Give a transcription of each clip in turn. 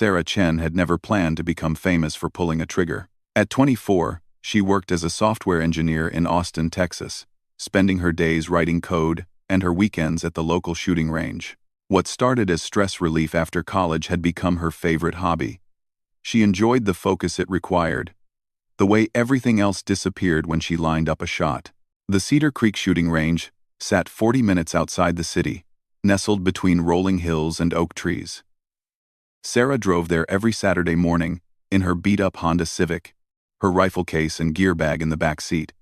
Sarah Chen had never planned to become famous for pulling a trigger. At 24, she worked as a software engineer in Austin, Texas, spending her days writing code and her weekends at the local shooting range. What started as stress relief after college had become her favorite hobby. She enjoyed the focus it required, the way everything else disappeared when she lined up a shot. The Cedar Creek shooting range sat 40 minutes outside the city, nestled between rolling hills and oak trees. Sarah drove there every Saturday morning in her beat-up Honda Civic, her rifle case and gear bag in the back seat.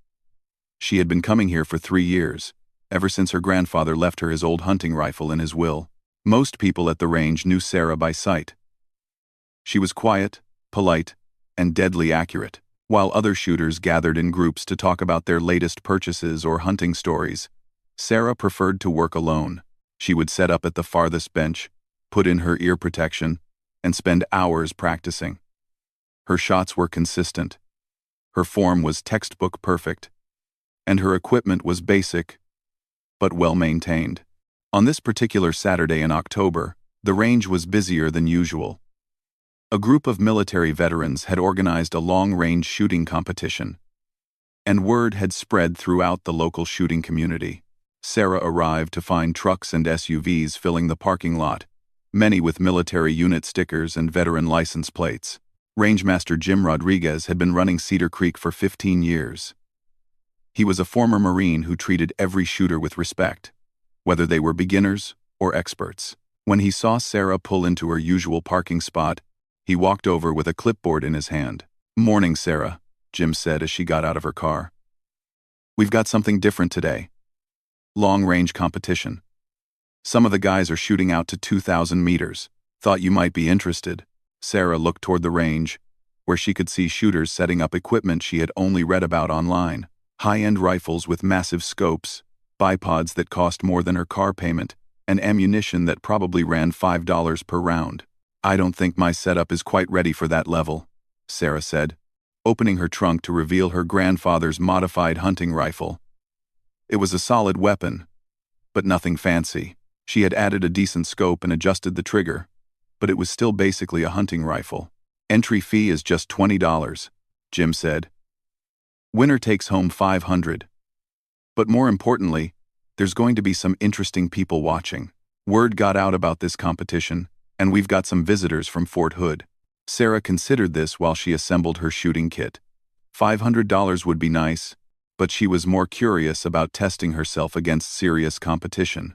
She had been coming here for 3 years, ever since her grandfather left her his old hunting rifle in his will. Most people at the range knew Sarah by sight. She was quiet, polite, and deadly accurate. While other shooters gathered in groups to talk about their latest purchases or hunting stories, Sarah preferred to work alone. She would set up at the farthest bench, put in her ear protection, and spend hours practicing. Her shots were consistent. Her form was textbook perfect. And her equipment was basic, but well-maintained. On this particular Saturday in October, the range was busier than usual. A group of military veterans had organized a long-range shooting competition, and word had spread throughout the local shooting community. Sarah arrived to find trucks and SUVs filling the parking lot, many with military unit stickers and veteran license plates. Rangemaster Jim Rodriguez had been running Cedar Creek for 15 years. He was a former Marine who treated every shooter with respect, whether they were beginners or experts. When he saw Sarah pull into her usual parking spot, he walked over with a clipboard in his hand. "Morning, Sarah," Jim said as she got out of her car. "We've got something different today. Long-range competition. Some of the guys are shooting out to 2,000 meters. Thought you might be interested." Sarah looked toward the range, where she could see shooters setting up equipment she had only read about online. High-end rifles with massive scopes, bipods that cost more than her car payment, and ammunition that probably ran $5 per round. "I don't think my setup is quite ready for that level," Sarah said, opening her trunk to reveal her grandfather's modified hunting rifle. It was a solid weapon, but nothing fancy. She had added a decent scope and adjusted the trigger, but it was still basically a hunting rifle. "Entry fee is just $20, Jim said. "Winner takes home $500. But more importantly, there's going to be some interesting people watching. Word got out about this competition, and we've got some visitors from Fort Hood." Sarah considered this while she assembled her shooting kit. $500 would be nice, but she was more curious about testing herself against serious competition.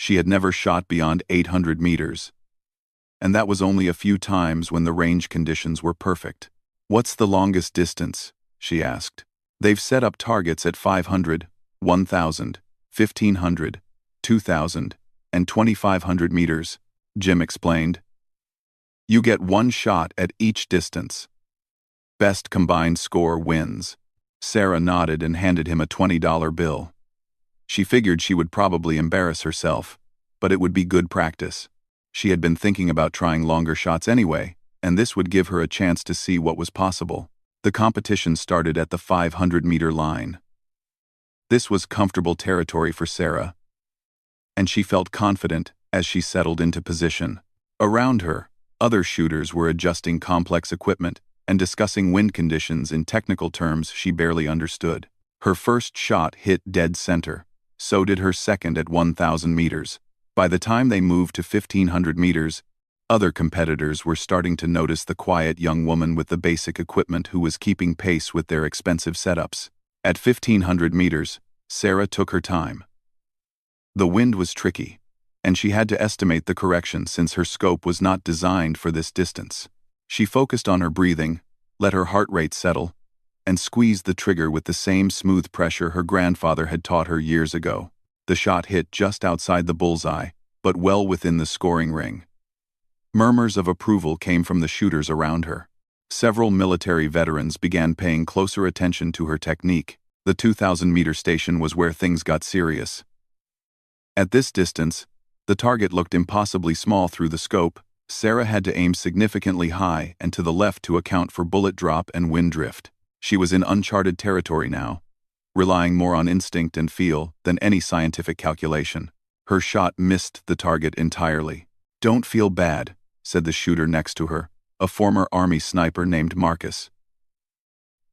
She had never shot beyond 800 meters, and that was only a few times when the range conditions were perfect. "What's the longest distance?" she asked. "They've set up targets at 500, 1,000, 1,500, 2,000, and 2,500 meters, Jim explained. "You get one shot at each distance. Best combined score wins." Sarah nodded and handed him a $20 bill. She figured she would probably embarrass herself, but it would be good practice. She had been thinking about trying longer shots anyway, and this would give her a chance to see what was possible. The competition started at the 500-meter line. This was comfortable territory for Sarah, and she felt confident as she settled into position. Around her, other shooters were adjusting complex equipment and discussing wind conditions in technical terms she barely understood. Her first shot hit dead center. So did her second at 1,000 meters. By the time they moved to 1,500 meters, other competitors were starting to notice the quiet young woman with the basic equipment who was keeping pace with their expensive setups. At 1,500 meters, Sarah took her time. The wind was tricky, and she had to estimate the correction since her scope was not designed for this distance. She focused on her breathing, let her heart rate settle, and squeezed the trigger with the same smooth pressure her grandfather had taught her years ago. The shot hit just outside the bullseye, but well within the scoring ring. Murmurs of approval came from the shooters around her. Several military veterans began paying closer attention to her technique. The 2,000-meter station was where things got serious. At this distance, the target looked impossibly small through the scope. Sarah had to aim significantly high and to the left to account for bullet drop and wind drift. She was in uncharted territory now, relying more on instinct and feel than any scientific calculation. Her shot missed the target entirely. "Don't feel bad," said the shooter next to her, a former Army sniper named Marcus.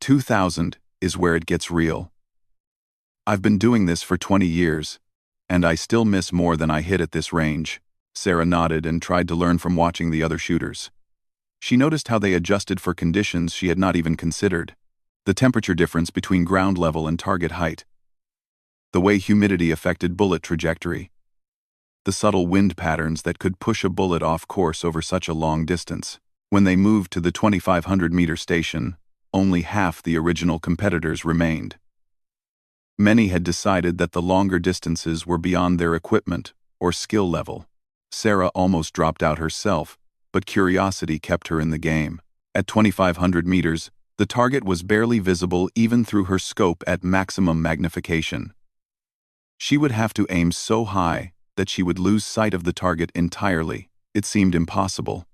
2,000 is where it gets real. I've been doing this for 20 years, and I still miss more than I hit at this range. Sarah nodded and tried to learn from watching the other shooters. She noticed how they adjusted for conditions she had not even considered. The temperature difference between ground level and target height. The way humidity affected bullet trajectory. The subtle wind patterns that could push a bullet off course over such a long distance. When they moved to the 2,500-meter station, only half the original competitors remained. Many had decided that the longer distances were beyond their equipment or skill level. Sarah almost dropped out herself, but curiosity kept her in the game. At 2,500 meters, the target was barely visible even through her scope at maximum magnification. She would have to aim so high that she would lose sight of the target entirely. It seemed impossible,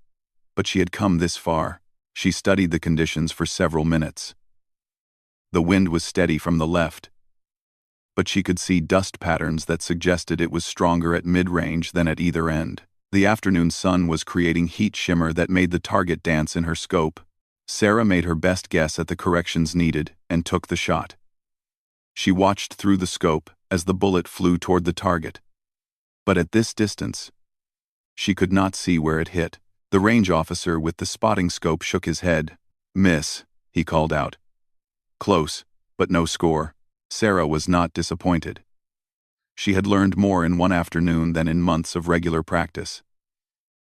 but she had come this far. She studied the conditions for several minutes. The wind was steady from the left, but she could see dust patterns that suggested it was stronger at mid-range than at either end. The afternoon sun was creating heat shimmer that made the target dance in her scope. Sarah made her best guess at the corrections needed and took the shot. She watched through the scope as the bullet flew toward the target. But at this distance, she could not see where it hit. The range officer with the spotting scope shook his head. "Miss," he called out. "Close, but no score." Sarah was not disappointed. She had learned more in one afternoon than in months of regular practice.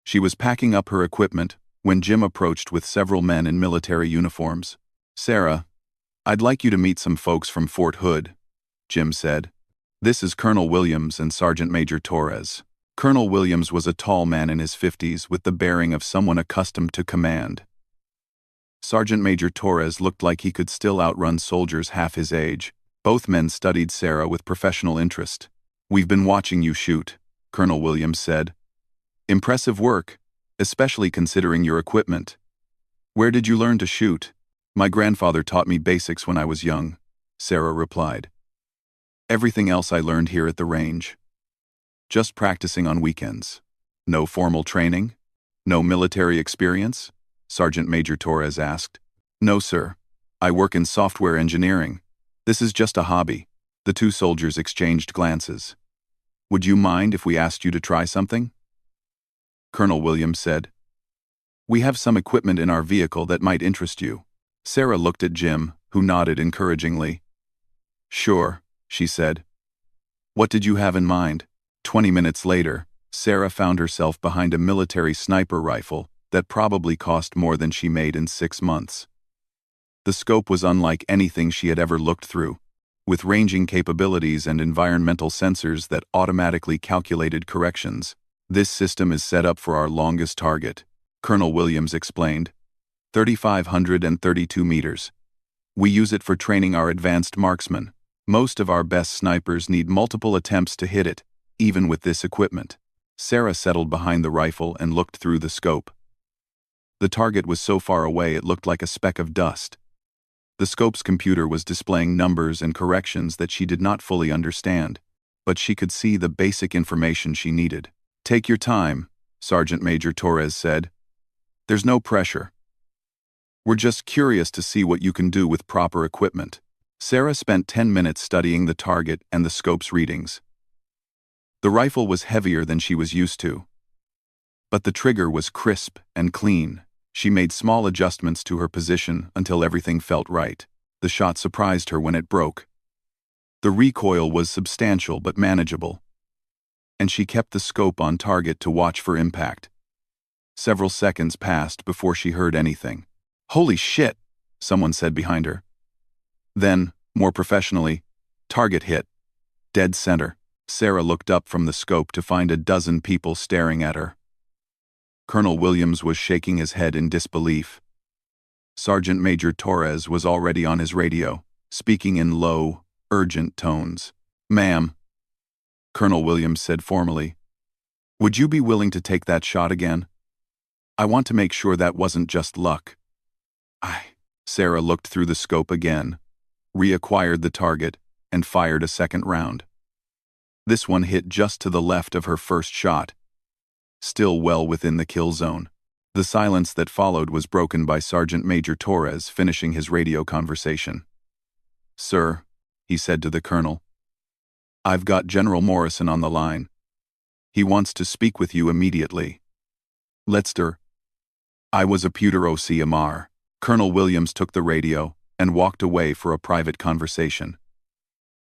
She was packing up her equipment when Jim approached with several men in military uniforms. "Sarah, I'd like you to meet some folks from Fort Hood," Jim said. "This is Colonel Williams and Sergeant Major Torres." Colonel Williams was a tall man in his 50s with the bearing of someone accustomed to command. Sergeant Major Torres looked like he could still outrun soldiers half his age. Both men studied Sarah with professional interest. "We've been watching you shoot," Colonel Williams said. "Impressive work, especially considering your equipment. Where did you learn to shoot?" "My grandfather taught me basics when I was young," Sarah replied. "Everything else I learned here at the range. Just practicing on weekends." "No formal training? No military experience?" Sergeant Major Torres asked. "No, sir. I work in software engineering. This is just a hobby." The two soldiers exchanged glances. "Would you mind if we asked you to try something?" Colonel Williams said. "We have some equipment in our vehicle that might interest you." Sarah looked at Jim, who nodded encouragingly. "Sure," she said. "What did you have in mind?" 20 minutes later, Sarah found herself behind a military sniper rifle that probably cost more than she made in 6 months. The scope was unlike anything she had ever looked through, with ranging capabilities and environmental sensors that automatically calculated corrections. "This system is set up for our longest target," Colonel Williams explained. 3,532 meters. "We use it for training our advanced marksmen. Most of our best snipers need multiple attempts to hit it, even with this equipment." Sarah settled behind the rifle and looked through the scope. The target was so far away it looked like a speck of dust. The scope's computer was displaying numbers and corrections that she did not fully understand, but she could see the basic information she needed. "Take your time," Sergeant Major Torres said. "There's no pressure. We're just curious to see what you can do with proper equipment." Sarah spent 10 minutes studying the target and the scope's readings. The rifle was heavier than she was used to, but the trigger was crisp and clean. She made small adjustments to her position until everything felt right. The shot surprised her when it broke. The recoil was substantial but manageable, and she kept the scope on target to watch for impact. Several seconds passed before she heard anything. "Holy shit," someone said behind her. Then, more professionally, "Target hit. Dead center." Sarah looked up from the scope to find a dozen people staring at her. Colonel Williams was shaking his head in disbelief. Sergeant Major Torres was already on his radio, speaking in low, urgent tones. "Ma'am," Colonel Williams said formally, "would you be willing to take that shot again? I want to make sure that wasn't just luck." Sarah looked through the scope again, reacquired the target, and fired a second round. This one hit just to the left of her first shot, still well within the kill zone. The silence that followed was broken by Sergeant Major Torres finishing his radio conversation. "Sir," he said to the colonel, "I've got General Morrison on the line. He wants to speak with you immediately." Leicester. I was a pewter OCMR. Colonel Williams took the radio and walked away for a private conversation.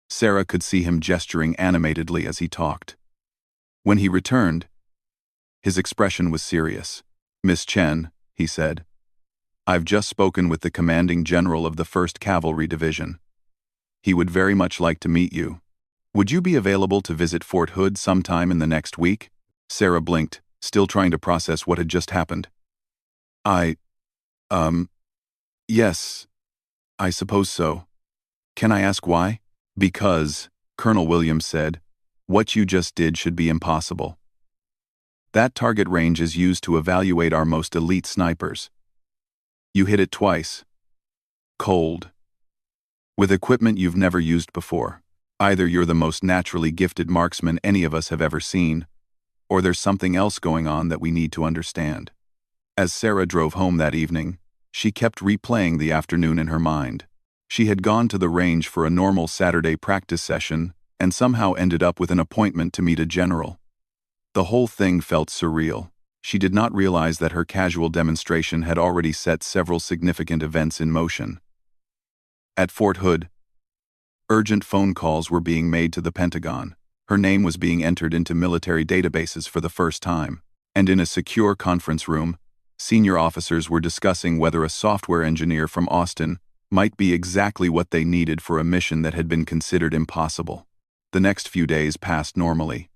Sarah could see him gesturing animatedly as he talked. When he returned, his expression was serious. "Miss Chen," he said, "I've just spoken with the commanding general of the 1st Cavalry Division. He would very much like to meet you. Would you be available to visit Fort Hood sometime in the next week?" Sarah blinked, still trying to process what had just happened. Yes, I suppose so. Can I ask why?" "Because," Colonel Williams said, "what you just did should be impossible. That target range is used to evaluate our most elite snipers. You hit it twice. Cold. With equipment you've never used before. Either you're the most naturally gifted marksman any of us have ever seen, or there's something else going on that we need to understand." As Sarah drove home that evening, she kept replaying the afternoon in her mind. She had gone to the range for a normal Saturday practice session and somehow ended up with an appointment to meet a general. The whole thing felt surreal. She did not realize that her casual demonstration had already set several significant events in motion. At Fort Hood, urgent phone calls were being made to the Pentagon. Her name was being entered into military databases for the first time, and in a secure conference room, senior officers were discussing whether a software engineer from Austin might be exactly what they needed for a mission that had been considered impossible. The next few days passed normally.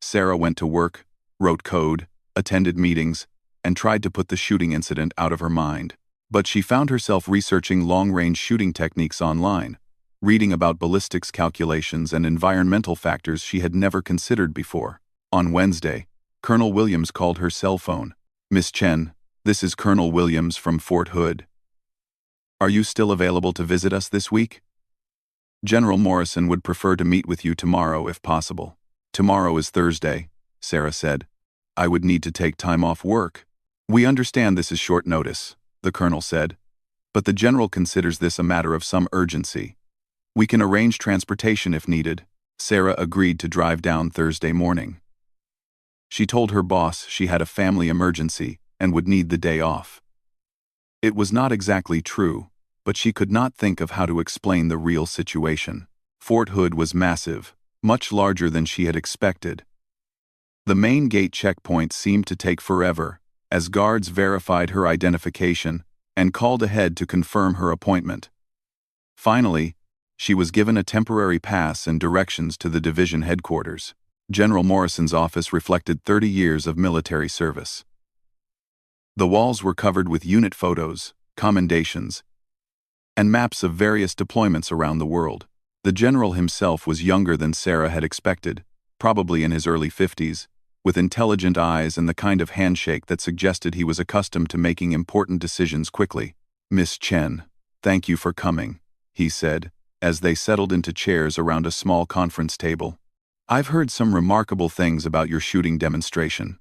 Sarah went to work, wrote code, attended meetings, and tried to put the shooting incident out of her mind. But she found herself researching long-range shooting techniques online, reading about ballistics calculations and environmental factors she had never considered before. On Wednesday, Colonel Williams called her cell phone. "Miss Chen, this is Colonel Williams from Fort Hood. Are you still available to visit us this week? General Morrison would prefer to meet with you tomorrow if possible." "Tomorrow is Thursday," Sarah said. "I would need to take time off work." "We understand this is short notice," the colonel said, "but the general considers this a matter of some urgency. We can arrange transportation if needed." Sarah agreed to drive down Thursday morning. She told her boss she had a family emergency and would need the day off. It was not exactly true, but she could not think of how to explain the real situation. Fort Hood was massive, much larger than she had expected. The main gate checkpoint seemed to take forever, as guards verified her identification and called ahead to confirm her appointment. Finally, she was given a temporary pass and directions to the division headquarters. General Morrison's office reflected 30 years of military service. The walls were covered with unit photos, commendations, and maps of various deployments around the world. The general himself was younger than Sarah had expected, probably in his early 50s, with intelligent eyes and the kind of handshake that suggested he was accustomed to making important decisions quickly. "Miss Chen, thank you for coming," he said, as they settled into chairs around a small conference table. "I've heard some remarkable things about your shooting demonstration.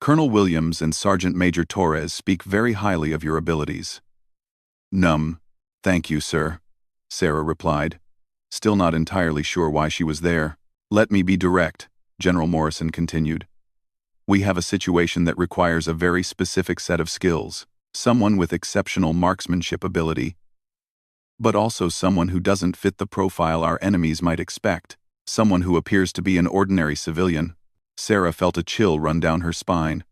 Colonel Williams and Sergeant Major Torres speak very highly of your abilities." Thank you, sir," Sarah replied, still not entirely sure why she was there. "Let me be direct," General Morrison continued. "We have a situation that requires a very specific set of skills, someone with exceptional marksmanship ability, but also someone who doesn't fit the profile our enemies might expect, someone who appears to be an ordinary civilian." Sarah felt a chill run down her spine.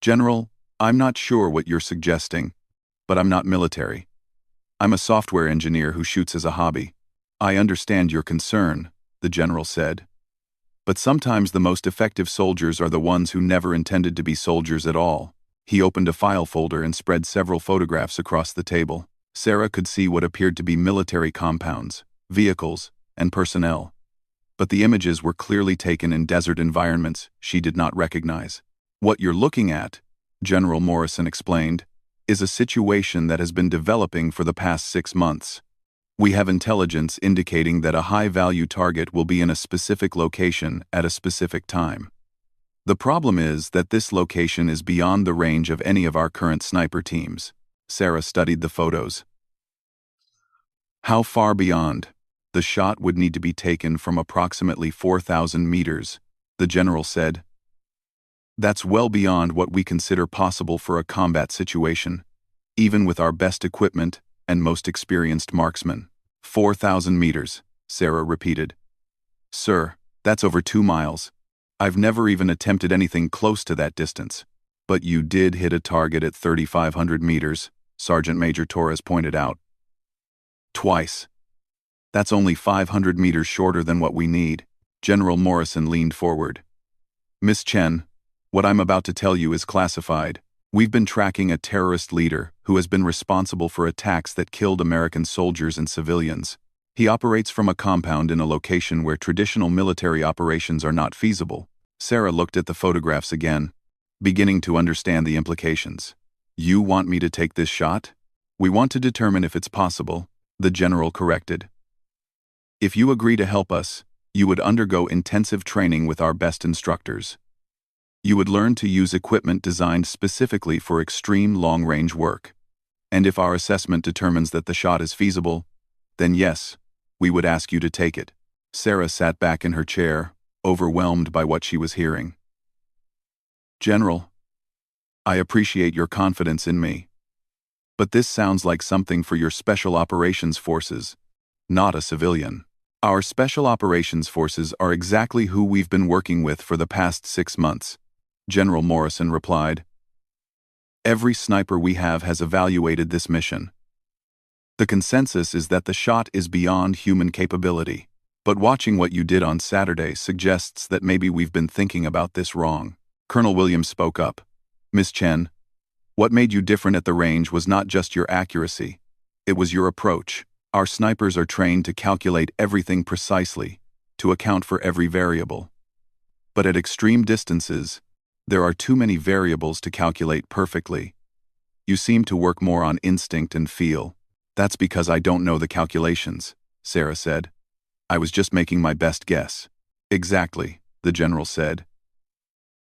"General, I'm not sure what you're suggesting, but I'm not military. I'm a software engineer who shoots as a hobby." "I understand your concern," the general said. "But sometimes the most effective soldiers are the ones who never intended to be soldiers at all." He opened a file folder and spread several photographs across the table. Sarah could see what appeared to be military compounds, vehicles, and personnel. But the images were clearly taken in desert environments she did not recognize. "What you're looking at," General Morrison explained, "is a situation that has been developing for the past 6 months. We have intelligence indicating that a high-value target will be in a specific location at a specific time. The problem is that this location is beyond the range of any of our current sniper teams. Sarah studied the photos. How far beyond? The shot would need to be taken from approximately 4,000 meters, the general said. That's well beyond what we consider possible for a combat situation, even with our best equipment and most experienced marksmen. 4,000 meters, Sarah repeated. Sir, that's over 2 miles. I've never even attempted anything close to that distance. But you did hit a target at 3,500 meters, Sergeant Major Torres pointed out. Twice. That's only 500 meters shorter than what we need. General Morrison leaned forward. Miss Chen, what I'm about to tell you is classified. We've been tracking a terrorist leader who has been responsible for attacks that killed American soldiers and civilians. He operates from a compound in a location where traditional military operations are not feasible. Sarah looked at the photographs again, beginning to understand the implications. You want me to take this shot? We want to determine if it's possible, the general corrected. If you agree to help us, you would undergo intensive training with our best instructors. You would learn to use equipment designed specifically for extreme long-range work. And if our assessment determines that the shot is feasible, then yes, we would ask you to take it. Sarah sat back in her chair, overwhelmed by what she was hearing. General, I appreciate your confidence in me. But this sounds like something for your Special Operations Forces, not a civilian. Our Special Operations Forces are exactly who we've been working with for the past 6 months, General Morrison replied. Every sniper we have has evaluated this mission. The consensus is that the shot is beyond human capability, but watching what you did on Saturday suggests that maybe we've been thinking about this wrong. Colonel Williams spoke up. Miss Chen, what made you different at the range was not just your accuracy, it was your approach. Our snipers are trained to calculate everything precisely, to account for every variable. But at extreme distances, there are too many variables to calculate perfectly. You seem to work more on instinct and feel. That's because I don't know the calculations, Sarah said. I was just making my best guess. Exactly, the general said.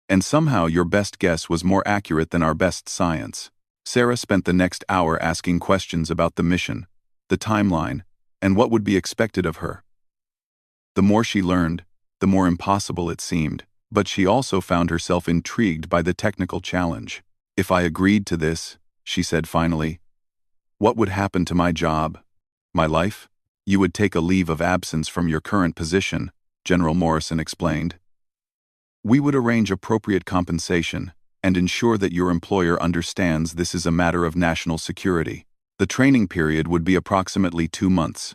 And somehow your best guess was more accurate than our best science. Sarah spent the next hour asking questions about the mission, the timeline, and what would be expected of her. The more she learned, the more impossible it seemed, but she also found herself intrigued by the technical challenge. If I agreed to this, she said finally, what would happen to my job? My life? You would take a leave of absence from your current position, General Morrison explained. We would arrange appropriate compensation and ensure that your employer understands this is a matter of national security. The training period would be approximately 2 months.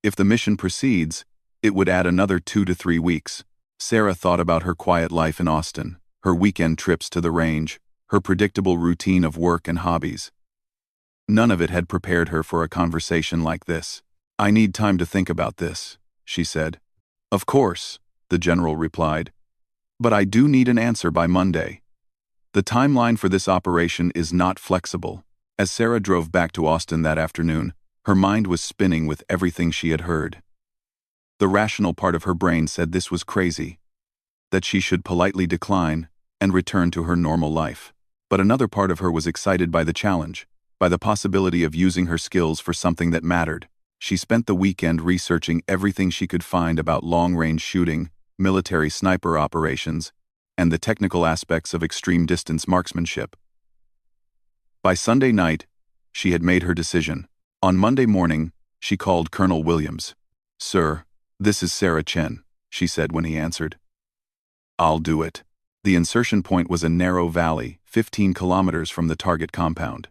If the mission proceeds, it would add another 2 to 3 weeks. Sarah thought about her quiet life in Austin, her weekend trips to the range, her predictable routine of work and hobbies. None of it had prepared her for a conversation like this. I need time to think about this, she said. Of course, the general replied. But I do need an answer by Monday. The timeline for this operation is not flexible. As Sarah drove back to Austin that afternoon, her mind was spinning with everything she had heard. The rational part of her brain said this was crazy, that she should politely decline and return to her normal life. But another part of her was excited by the challenge, by the possibility of using her skills for something that mattered. She spent the weekend researching everything she could find about long-range shooting, military sniper operations, and the technical aspects of extreme-distance marksmanship. By Sunday night, she had made her decision. On Monday morning, she called Colonel Williams. Sir, this is Sarah Chen, she said when he answered. I'll do it. The insertion point was a narrow valley, 15 kilometers from the target compound.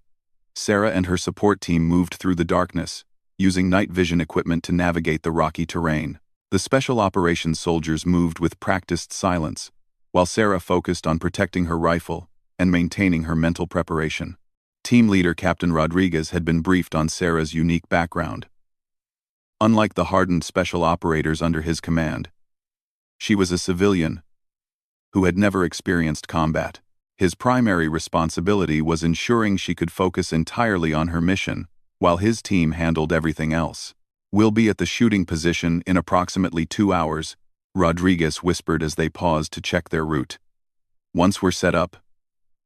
Sarah and her support team moved through the darkness, using night vision equipment to navigate the rocky terrain. The special operations soldiers moved with practiced silence, while Sarah focused on protecting her rifle and maintaining her mental preparation. Team leader Captain Rodriguez had been briefed on Sarah's unique background. Unlike the hardened special operators under his command, she was a civilian who had never experienced combat. His primary responsibility was ensuring she could focus entirely on her mission, while his team handled everything else. We'll be at the shooting position in approximately 2 hours, Rodriguez whispered as they paused to check their route. "Once we're set up,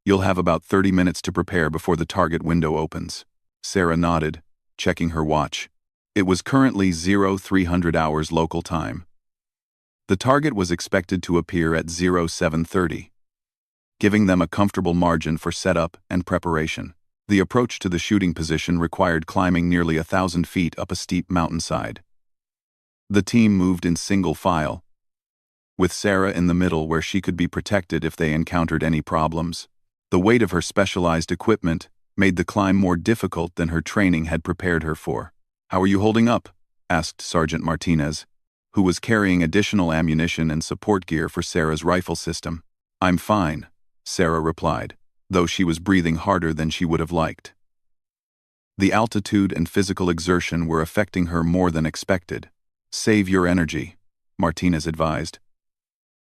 you'll have about 30 minutes to prepare before the target window opens." Sarah nodded, checking her watch. It was currently 0300 hours local time. The target was expected to appear at 0730, giving them a comfortable margin for setup and preparation. The approach to the shooting position required climbing nearly 1,000 feet up a steep mountainside. The team moved in single file, with Sarah in the middle where she could be protected if they encountered any problems. The weight of her specialized equipment made the climb more difficult than her training had prepared her for. "How are you holding up?" asked Sergeant Martinez, who was carrying additional ammunition and support gear for Sarah's rifle system. "I'm fine," Sarah replied, though she was breathing harder than she would have liked. The altitude and physical exertion were affecting her more than expected. "Save your energy," Martinez advised.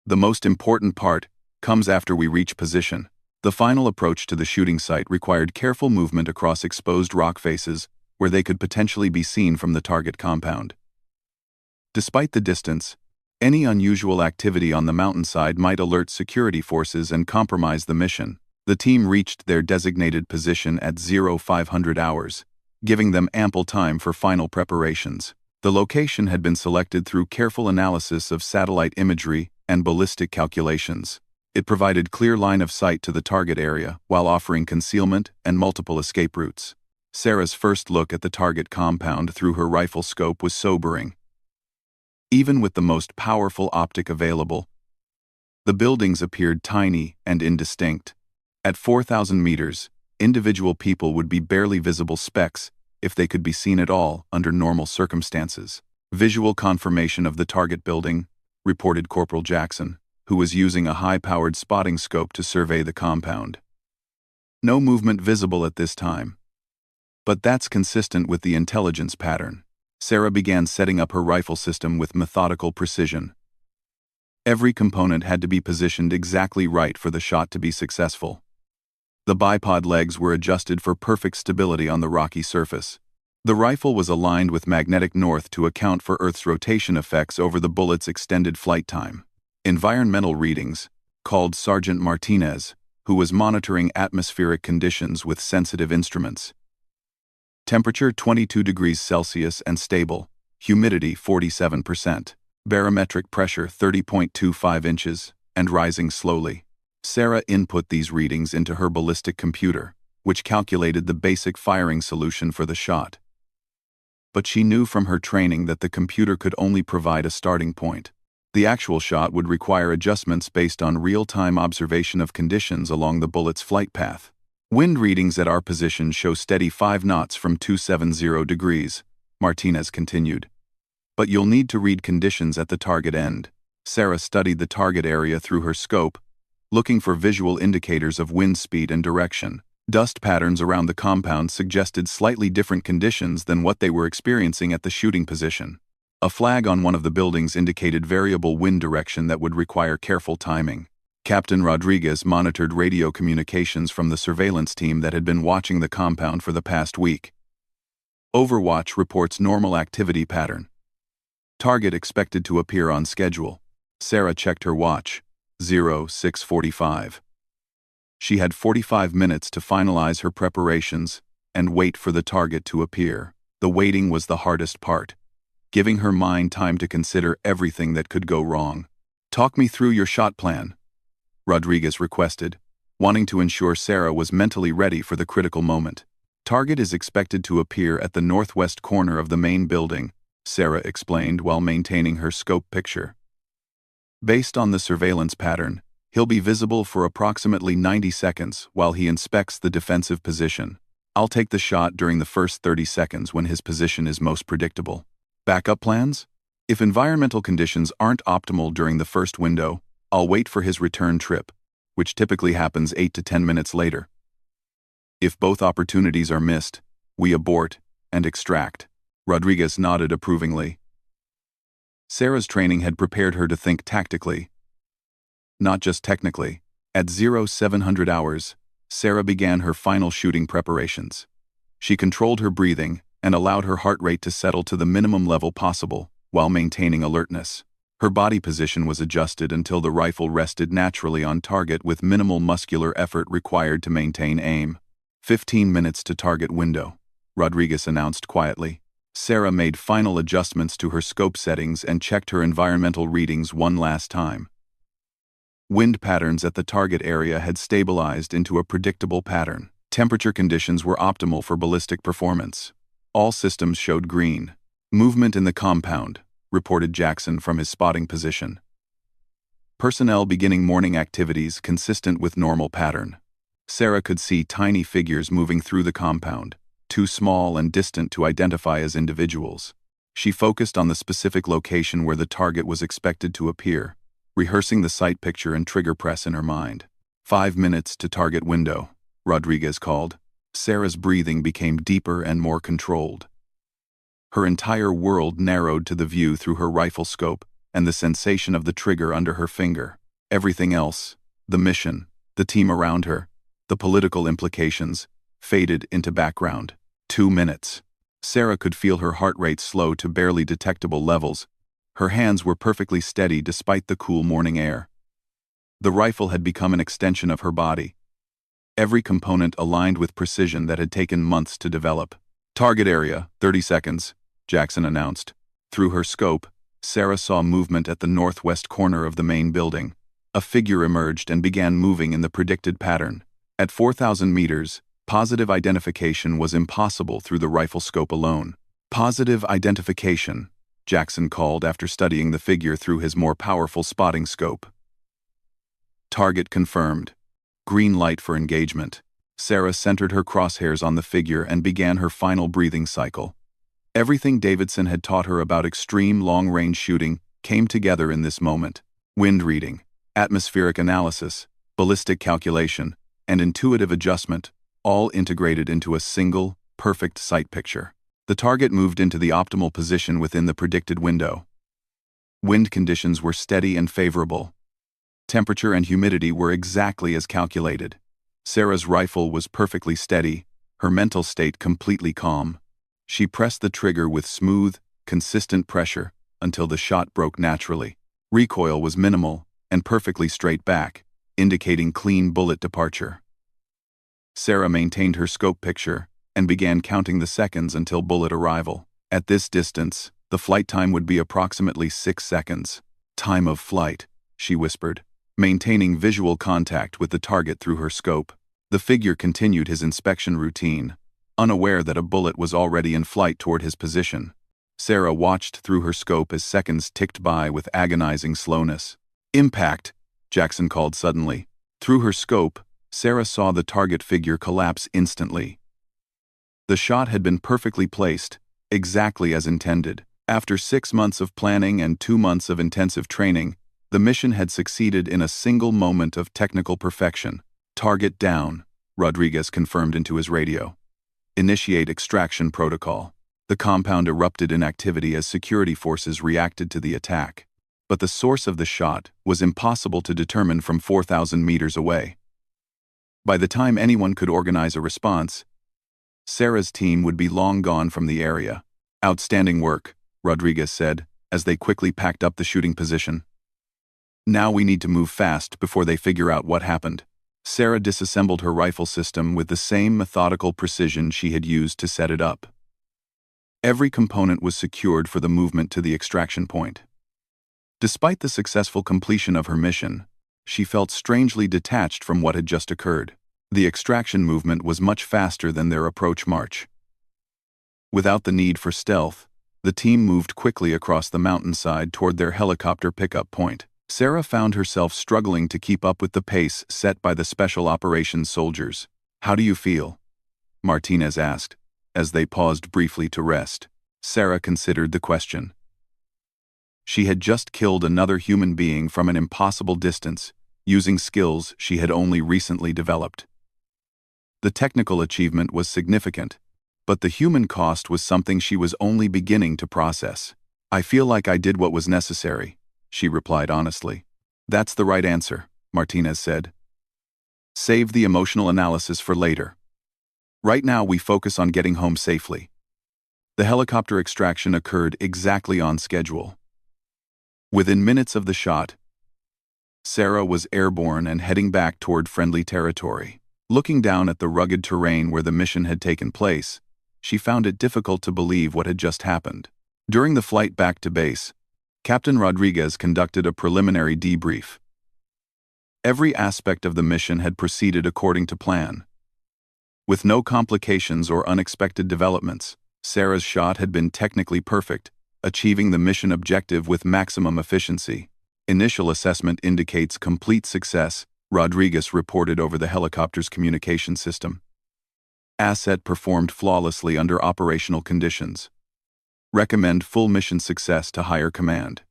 "The most important part comes after we reach position." The final approach to the shooting site required careful movement across exposed rock faces where they could potentially be seen from the target compound. Despite the distance, any unusual activity on the mountainside might alert security forces and compromise the mission. The team reached their designated position at 0500 hours, giving them ample time for final preparations. The location had been selected through careful analysis of satellite imagery and ballistic calculations. It provided clear line of sight to the target area while offering concealment and multiple escape routes. Sarah's first look at the target compound through her rifle scope was sobering. Even with the most powerful optic available, the buildings appeared tiny and indistinct. At 4,000 meters, individual people would be barely visible specks if they could be seen at all under normal circumstances. "Visual confirmation of the target building," reported Corporal Jackson, who was using a high-powered spotting scope to survey the compound. "No movement visible at this time. But that's consistent with the intelligence pattern." Sarah began setting up her rifle system with methodical precision. Every component had to be positioned exactly right for the shot to be successful. The bipod legs were adjusted for perfect stability on the rocky surface. The rifle was aligned with magnetic north to account for Earth's rotation effects over the bullet's extended flight time. Environmental readings, called Sergeant Martinez, who was monitoring atmospheric conditions with sensitive instruments. Temperature 22 degrees Celsius and stable, humidity 47%, barometric pressure 30.25 inches, and rising slowly. Sarah input these readings into her ballistic computer, which calculated the basic firing solution for the shot. But she knew from her training that the computer could only provide a starting point. The actual shot would require adjustments based on real-time observation of conditions along the bullet's flight path. "Wind readings at our position show steady 5 knots from 270 degrees, Martinez continued. "But you'll need to read conditions at the target end." Sarah studied the target area through her scope, looking for visual indicators of wind speed and direction. Dust patterns around the compound suggested slightly different conditions than what they were experiencing at the shooting position. A flag on one of the buildings indicated variable wind direction that would require careful timing. Captain Rodriguez monitored radio communications from the surveillance team that had been watching the compound for the past week. "Overwatch reports normal activity pattern. Target expected to appear on schedule." Sarah checked her watch. 0645. She had 45 minutes to finalize her preparations and wait for the target to appear. The waiting was the hardest part, giving her mind time to consider everything that could go wrong. "Talk me through your shot plan," Rodriguez requested, wanting to ensure Sarah was mentally ready for the critical moment. "Target is expected to appear at the northwest corner of the main building," Sarah explained while maintaining her scope picture. "Based on the surveillance pattern, he'll be visible for approximately 90 seconds while he inspects the defensive position. I'll take the shot during the first 30 seconds when his position is most predictable." "Backup plans? If environmental conditions aren't optimal during the first window, I'll wait for his return trip, which typically happens 8 to 10 minutes later. If both opportunities are missed, we abort and extract." Rodriguez nodded approvingly. Sarah's training had prepared her to think tactically, not just technically. At 0700 hours, Sarah began her final shooting preparations. She controlled her breathing and allowed her heart rate to settle to the minimum level possible while maintaining alertness. Her body position was adjusted until the rifle rested naturally on target with minimal muscular effort required to maintain aim. 15 minutes to target window, Rodriguez announced quietly. Sarah made final adjustments to her scope settings and checked her environmental readings one last time. Wind patterns at the target area had stabilized into a predictable pattern. Temperature conditions were optimal for ballistic performance. All systems showed green. Movement in the compound, reported Jackson from his spotting position. Personnel beginning morning activities consistent with normal pattern. Sarah could see tiny figures moving through the compound, too small and distant to identify as individuals. She focused on the specific location where the target was expected to appear, rehearsing the sight picture and trigger press in her mind. 5 minutes to target window, Rodriguez called. Sarah's breathing became deeper and more controlled. Her entire world narrowed to the view through her rifle scope and the sensation of the trigger under her finger. Everything else, the mission, the team around her, the political implications, faded into background. 2 minutes. Sarah could feel her heart rate slow to barely detectable levels. Her hands were perfectly steady despite the cool morning air. The rifle had become an extension of her body. Every component aligned with precision that had taken months to develop. Target area, 30 seconds, Jackson announced. Through her scope, Sarah saw movement at the northwest corner of the main building. A figure emerged and began moving in the predicted pattern. At 4,000 meters, positive identification was impossible through the rifle scope alone. Positive identification, Jackson called after studying the figure through his more powerful spotting scope. Target confirmed. Green light for engagement. Sarah centered her crosshairs on the figure and began her final breathing cycle. Everything Davidson had taught her about extreme long-range shooting came together in this moment. Wind reading, atmospheric analysis, ballistic calculation, and intuitive adjustment, all integrated into a single, perfect sight picture. The target moved into the optimal position within the predicted window. Wind conditions were steady and favorable. Temperature and humidity were exactly as calculated. Sarah's rifle was perfectly steady, her mental state completely calm. She pressed the trigger with smooth, consistent pressure until the shot broke naturally. Recoil was minimal and perfectly straight back, indicating clean bullet departure. Sarah maintained her scope picture and began counting the seconds until bullet arrival. At this distance, the flight time would be approximately 6 seconds. Time of flight, she whispered, maintaining visual contact with the target through her scope. The figure continued his inspection routine, unaware that a bullet was already in flight toward his position. Sarah watched through her scope as seconds ticked by with agonizing slowness. Impact, Jackson called suddenly. Through her scope, Sarah saw the target figure collapse instantly. The shot had been perfectly placed, exactly as intended. After 6 months of planning and 2 months of intensive training, the mission had succeeded in a single moment of technical perfection. Target down, Rodriguez confirmed into his radio. Initiate extraction protocol. The compound erupted in activity as security forces reacted to the attack. But the source of the shot was impossible to determine from 4,000 meters away. By the time anyone could organize a response, Sarah's team would be long gone from the area. Outstanding work, Rodriguez said, as they quickly packed up the shooting position. Now we need to move fast before they figure out what happened. Sarah disassembled her rifle system with the same methodical precision she had used to set it up. Every component was secured for the movement to the extraction point. Despite the successful completion of her mission, she felt strangely detached from what had just occurred. The extraction movement was much faster than their approach march. Without the need for stealth, the team moved quickly across the mountainside toward their helicopter pickup point. Sarah found herself struggling to keep up with the pace set by the special operations soldiers. "How do you feel?" Martinez asked, as they paused briefly to rest. Sarah considered the question. She had just killed another human being from an impossible distance, using skills she had only recently developed. The technical achievement was significant, but the human cost was something she was only beginning to process. "I feel like I did what was necessary," she replied honestly. "That's the right answer," Martinez said. "Save the emotional analysis for later. Right now we focus on getting home safely." The helicopter extraction occurred exactly on schedule. Within minutes of the shot, Sarah was airborne and heading back toward friendly territory. Looking down at the rugged terrain where the mission had taken place, she found it difficult to believe what had just happened. During the flight back to base, Captain Rodriguez conducted a preliminary debrief. Every aspect of the mission had proceeded according to plan. With no complications or unexpected developments, Sarah's shot had been technically perfect, achieving the mission objective with maximum efficiency. Initial assessment indicates complete success, Rodriguez reported over the helicopter's communication system. Asset performed flawlessly under operational conditions. Recommend full mission success to higher command.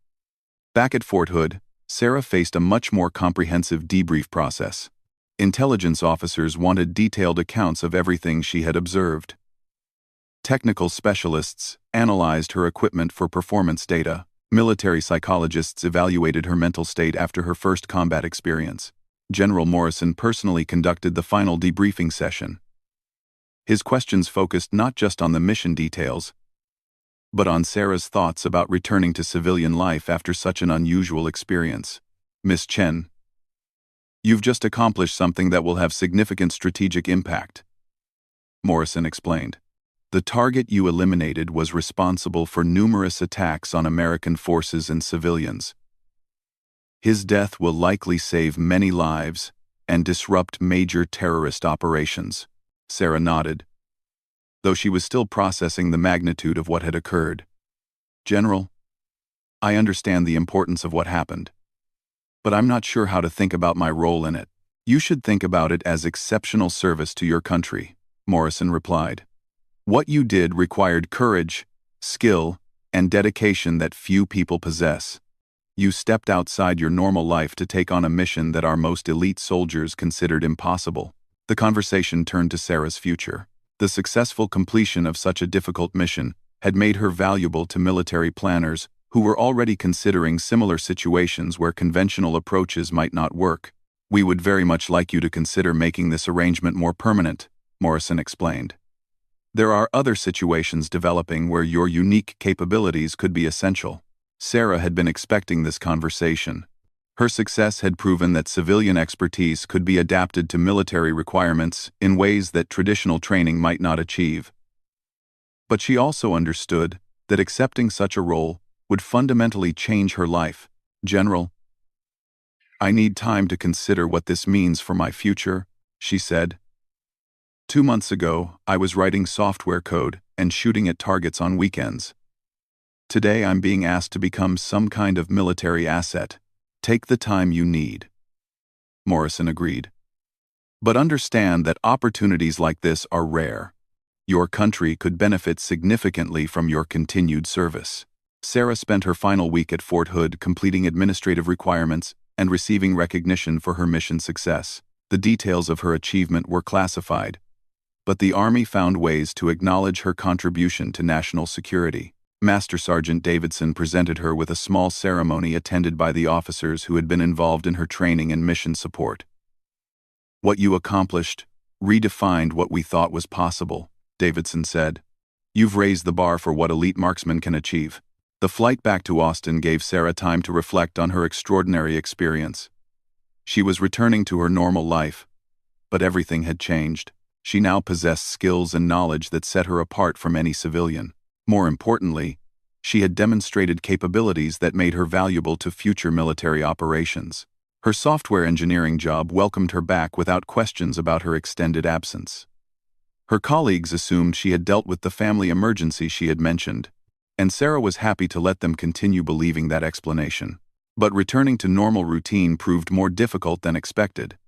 Back at Fort Hood, Sarah faced a much more comprehensive debrief process. Intelligence officers wanted detailed accounts of everything she had observed. Technical specialists analyzed her equipment for performance data. Military psychologists evaluated her mental state after her first combat experience. General Morrison personally conducted the final debriefing session. His questions focused not just on the mission details, but on Sarah's thoughts about returning to civilian life after such an unusual experience. Miss Chen, you've just accomplished something that will have significant strategic impact, Morrison explained. The target you eliminated was responsible for numerous attacks on American forces and civilians. His death will likely save many lives and disrupt major terrorist operations. Sarah nodded, though she was still processing the magnitude of what had occurred. General, I understand the importance of what happened, but I'm not sure how to think about my role in it. You should think about it as exceptional service to your country, Morrison replied. What you did required courage, skill, and dedication that few people possess. You stepped outside your normal life to take on a mission that our most elite soldiers considered impossible. The conversation turned to Sarah's future. The successful completion of such a difficult mission had made her valuable to military planners who were already considering similar situations where conventional approaches might not work. We would very much like you to consider making this arrangement more permanent, Morrison explained. There are other situations developing where your unique capabilities could be essential. Sarah had been expecting this conversation. Her success had proven that civilian expertise could be adapted to military requirements in ways that traditional training might not achieve. But she also understood that accepting such a role would fundamentally change her life. General, I need time to consider what this means for my future, she said. 2 months ago, I was writing software code and shooting at targets on weekends. Today I'm being asked to become some kind of military asset. Take the time you need. Morrison agreed. But understand that opportunities like this are rare. Your country could benefit significantly from your continued service. Sarah spent her final week at Fort Hood completing administrative requirements and receiving recognition for her mission success. The details of her achievement were classified, but the Army found ways to acknowledge her contribution to national security. Master Sergeant Davidson presented her with a small ceremony attended by the officers who had been involved in her training and mission support. What you accomplished redefined what we thought was possible, Davidson said. You've raised the bar for what elite marksmen can achieve. The flight back to Austin gave Sarah time to reflect on her extraordinary experience. She was returning to her normal life, but everything had changed. She now possessed skills and knowledge that set her apart from any civilian. More importantly, she had demonstrated capabilities that made her valuable to future military operations. Her software engineering job welcomed her back without questions about her extended absence. Her colleagues assumed she had dealt with the family emergency she had mentioned, and Sarah was happy to let them continue believing that explanation. But returning to normal routine proved more difficult than expected.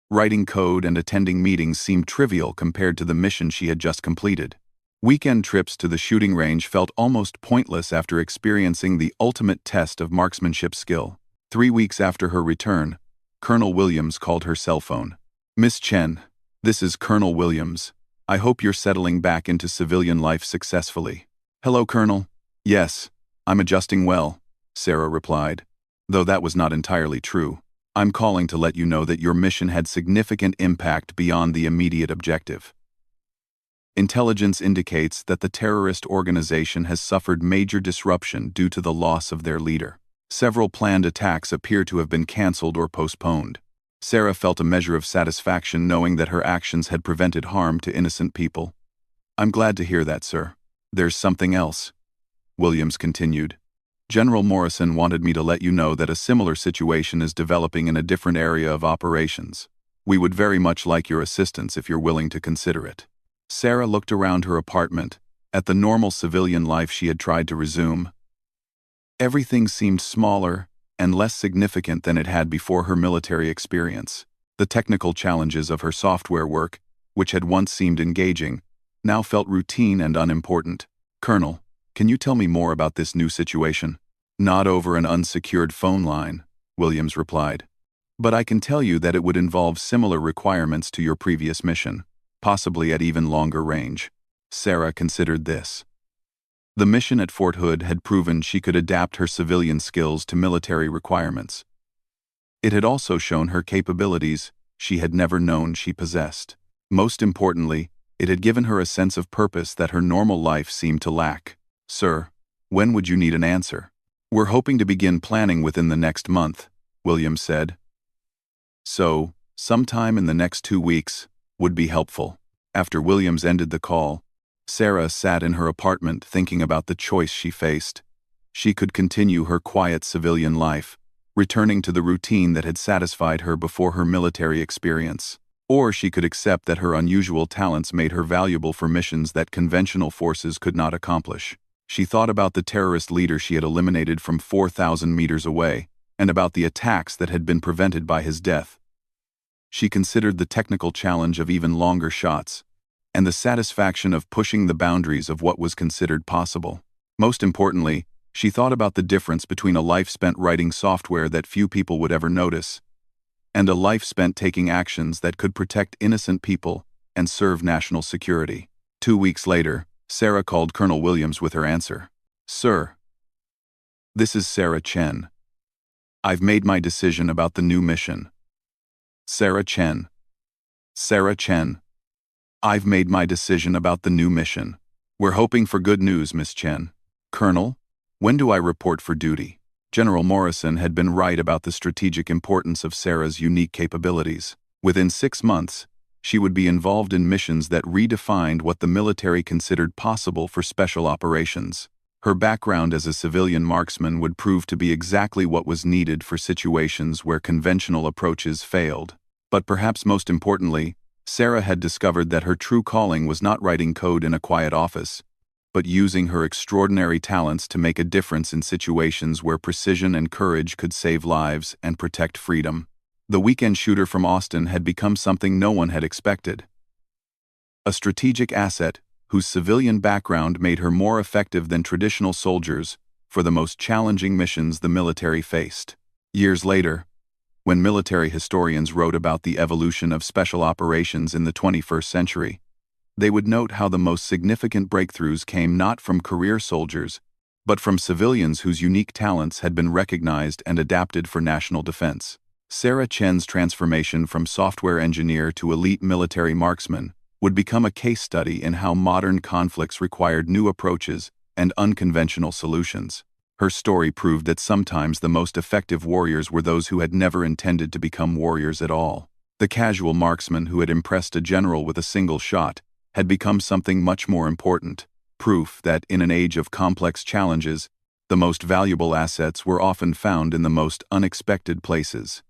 Writing code and attending meetings seemed trivial compared to the mission she had just completed. Weekend trips to the shooting range felt almost pointless after experiencing the ultimate test of marksmanship skill. 3 weeks after her return, Colonel Williams called her cell phone. Miss Chen, this is Colonel Williams. I hope you're settling back into civilian life successfully. Hello, Colonel. Yes, I'm adjusting well, Sarah replied, though that was not entirely true. I'm calling to let you know that your mission had significant impact beyond the immediate objective. Intelligence indicates that the terrorist organization has suffered major disruption due to the loss of their leader. Several planned attacks appear to have been cancelled or postponed. Sarah felt a measure of satisfaction knowing that her actions had prevented harm to innocent people. "I'm glad to hear that, sir. There's something else," Williams continued. "General Morrison wanted me to let you know that a similar situation is developing in a different area of operations. We would very much like your assistance if you're willing to consider it." Sarah looked around her apartment, at the normal civilian life she had tried to resume. Everything seemed smaller and less significant than it had before her military experience. The technical challenges of her software work, which had once seemed engaging, now felt routine and unimportant. "Colonel, can you tell me more about this new situation?" "Not over an unsecured phone line," Williams replied. "But I can tell you that it would involve similar requirements to your previous mission, possibly at even longer range." Sarah considered this. The mission at Fort Hood had proven she could adapt her civilian skills to military requirements. It had also shown her capabilities she had never known she possessed. Most importantly, it had given her a sense of purpose that her normal life seemed to lack. "Sir, when would you need an answer?" "We're hoping to begin planning within the next month," Williams said. "So, sometime in the next 2 weeks would be helpful." After Williams ended the call, Sarah sat in her apartment thinking about the choice she faced. She could continue her quiet civilian life, returning to the routine that had satisfied her before her military experience. Or she could accept that her unusual talents made her valuable for missions that conventional forces could not accomplish. She thought about the terrorist leader she had eliminated from 4,000 meters away, and about the attacks that had been prevented by his death. She considered the technical challenge of even longer shots, and the satisfaction of pushing the boundaries of what was considered possible. Most importantly, she thought about the difference between a life spent writing software that few people would ever notice, and a life spent taking actions that could protect innocent people and serve national security. 2 weeks later, Sarah called Colonel Williams with her answer. "Sir, this is Sarah Chen. I've made my decision about the new mission." Sarah Chen. Sarah Chen. "I've made my decision about the new mission. We're hoping for good news, Miss Chen." "Colonel, when do I report for duty?" General Morrison had been right about the strategic importance of Sarah's unique capabilities. Within 6 months, she would be involved in missions that redefined what the military considered possible for special operations. Her background as a civilian marksman would prove to be exactly what was needed for situations where conventional approaches failed. But perhaps most importantly, Sarah had discovered that her true calling was not writing code in a quiet office, but using her extraordinary talents to make a difference in situations where precision and courage could save lives and protect freedom. The weekend shooter from Austin had become something no one had expected. A strategic asset whose civilian background made her more effective than traditional soldiers for the most challenging missions the military faced. Years later, when military historians wrote about the evolution of special operations in the 21st century, they would note how the most significant breakthroughs came not from career soldiers, but from civilians whose unique talents had been recognized and adapted for national defense. Sarah Chen's transformation from software engineer to elite military marksman would become a case study in how modern conflicts required new approaches and unconventional solutions. Her story proved that sometimes the most effective warriors were those who had never intended to become warriors at all. The casual marksman who had impressed a general with a single shot had become something much more important, proof that in an age of complex challenges, the most valuable assets were often found in the most unexpected places.